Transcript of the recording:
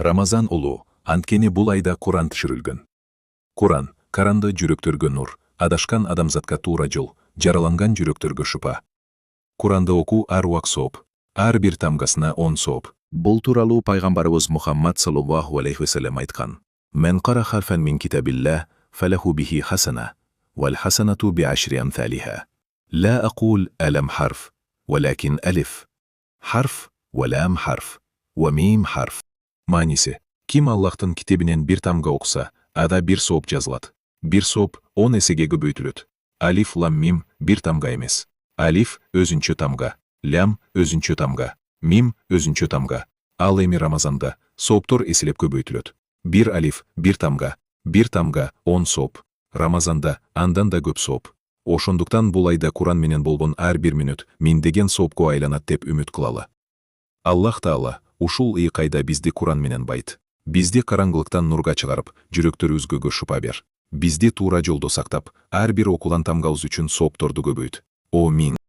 Рамазан улуу, анткени бул айда Куран түшүрүлгөн. Куран — каранды жүрөктөргө нур, адашкан адамзатка туура жол, жараланган жүрөктөргө шыпа. Куранды окуу ар убак сооп, ар бир тамгасына 10 сооп. Бул тууралуу пайгамбарыбыз Мухаммад саллаллаху алейхи ва саллям айткан: "Мен кара харфан мин китабилла, фалаху бихи хасана, вал хасанату би'ашри амсалиха. Ла акул алам харф, валакин алиф. Харф, валам харф, ва мим харф." Мааниси: ким Аллахтын китебинен бир тамга окуса, ада бир сооп жазылат. Бир сооп 10 эсеге көбөйтүлөт. Алиф, лам, мим бир тамга эмес. Алиф өзүнчө тамга, лям өзүнчө тамга, мим өзүнчө тамга. Ал эми Рамазанда сооптор эселеп көбөйтүлөт. Бир алиф бир тамга 10 сооп. Рамазанда андан да көп сооп. Ошондуктан бул айда Куран менен болгон ар бир мүнөт миңдеген соопко айланат деп үмүт кылалы. Аллах Таала ушул ыйык айда бизди Куран менен байт. Бизди караңгылыктан нурга чыгарып, жүрөктөрүбүзгө шыпа бер. Бизди туура жолдо сактап, ар бир окулган тамгабыз үчүн соопторду көбөйт. Амин.